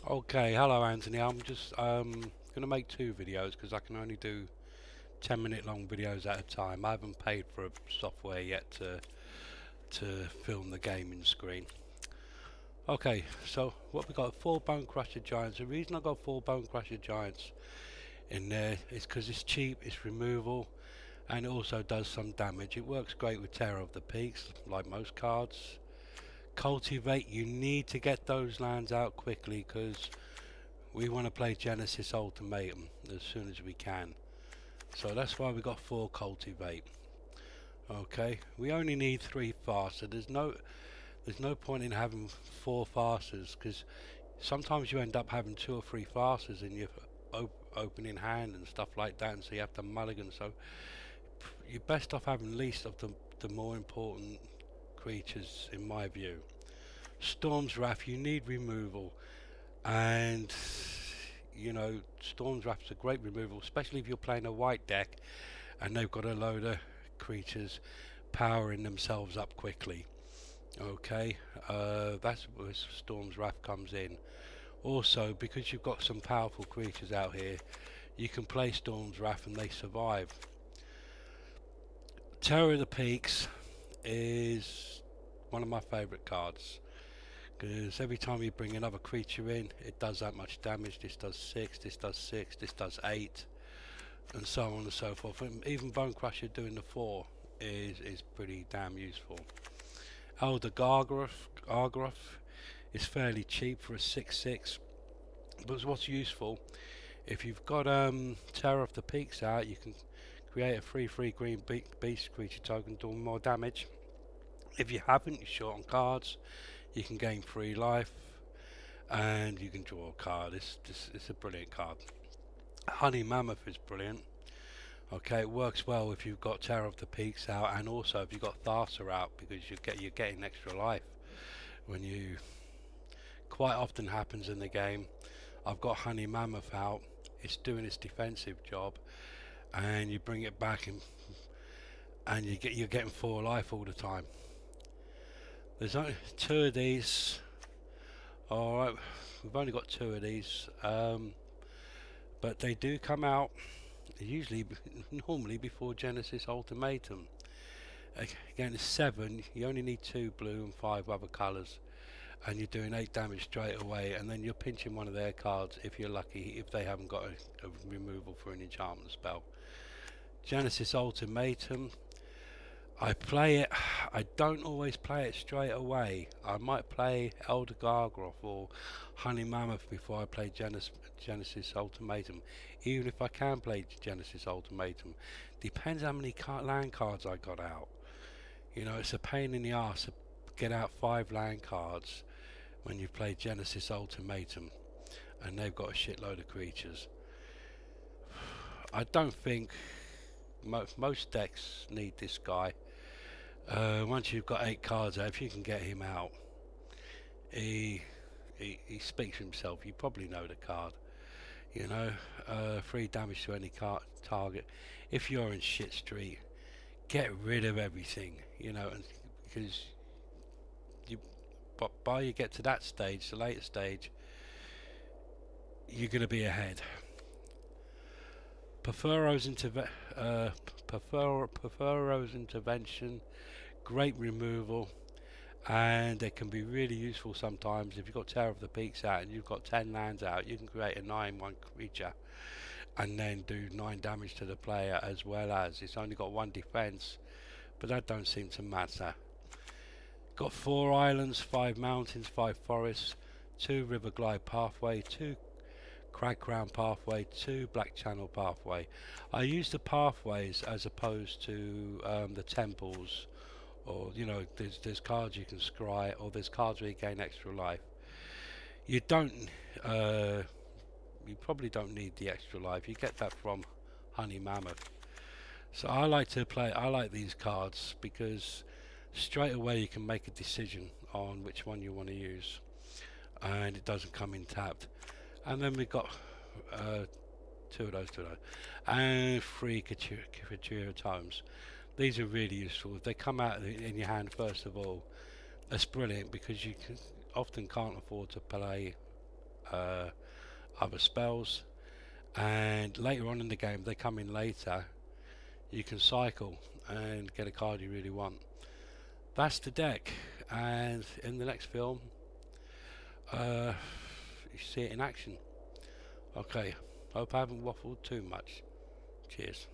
Okay, hello Anthony. I'm just gonna make two videos because I can only do 10-minute long videos at a time. I haven't paid for a software yet to film the gaming screen. Okay, so what we got? Four Bone Crusher Giants. The reason I got four Bone Crusher Giants in there is because it's cheap, it's removal, and it also does some damage. It works great with Terror of the Peaks, like most cards. Cultivate. You need to get those lands out quickly because we want to play Genesis Ultimatum as soon as we can. So that's why we got four Cultivate. Okay, we only need three faster. There's no point in having four fasters because sometimes you end up having two or three fasters in your opening hand and stuff like that, and so you have to mulligan. So you're best off having least of the more important creatures in my view. Storm's Wrath, you need removal, and Storm's Wrath's a great removal, especially if you're playing a white deck and they've got a load of creatures powering themselves up quickly. Okay, that's where Storm's Wrath comes in. Also, because you've got some powerful creatures out here, you can play Storm's Wrath and they survive. Terror of the Peaks is one of my favourite cards because every time you bring another creature in, it does that much damage. This does 6, this does 6, this does 8, and so on and so forth. And even Bone Crusher doing the 4 is pretty damn useful. Elder Gargroth is fairly cheap for a 6/6, but what's useful, if you've got Terror of the Peaks out, you can create a 3/3 green beast creature token doing more damage. If you haven't, you're short on cards, you can gain 3 life and you can draw a card. It's a brilliant card. Honey Mammoth is brilliant. Okay, it works well if you've got Terror of the Peaks out, and also if you've got Thassa out, because you're getting extra life when you. Quite often happens in the game. I've got Honey Mammoth out. It's doing its defensive job, and you bring it back and you're getting 4 life all the time. There's only 2 of these. All right, we've only got 2 of these, but they do come out usually normally before Genesis Ultimatum. Again, it's 7. You only need 2 blue and 5 other colours, and you're doing 8 damage straight away. And then you're pinching one of their cards if you're lucky, if they haven't got a removal for an enchantment spell. Genesis Ultimatum. I play it. I don't always play it straight away. I might play Elder Gargroth or Honey Mammoth before I play Genesis Ultimatum. Even if I can play Genesis Ultimatum, depends how many land cards I got out. It's a pain in the ass to get out 5 land cards when you play Genesis Ultimatum and they've got a shitload of creatures. I don't think most decks need this guy. Once you've got 8 cards out, if you can get him out, he speaks for himself. You probably know the card. 3 damage to any target. If you're in shit street, get rid of everything. And because by you get to that stage, the later stage, you're going to be ahead. Perfuro's intervention, great removal, and it can be really useful sometimes. If you've got Terror of the Peaks out and you've got 10 lands out, you can create a 9/1 creature and then do 9 damage to the player, as well as it's only got 1 defense, but that don't seem to matter. Got 4 islands, 5 mountains, 5 forests, 2 river glide pathway, 2 Crag Crown pathway, 2 Black Channel pathway. I use the pathways as opposed to the temples, or there's cards you can scry, or there's cards where you gain extra life. You probably don't need the extra life. You get that from Honey Mammoth. So I like these cards because straight away you can make a decision on which one you want to use, and it doesn't come in tapped. And then we've got 2 of those, and 3 Katura Tomes. These are really useful. If they come out in your hand first of all, that's brilliant because you often can't afford to play other spells, and later on in the game, they come in later, you can cycle and get a card you really want. That's the deck, and in the next film, you see it in action. Okay, hope I haven't waffled too much. Cheers.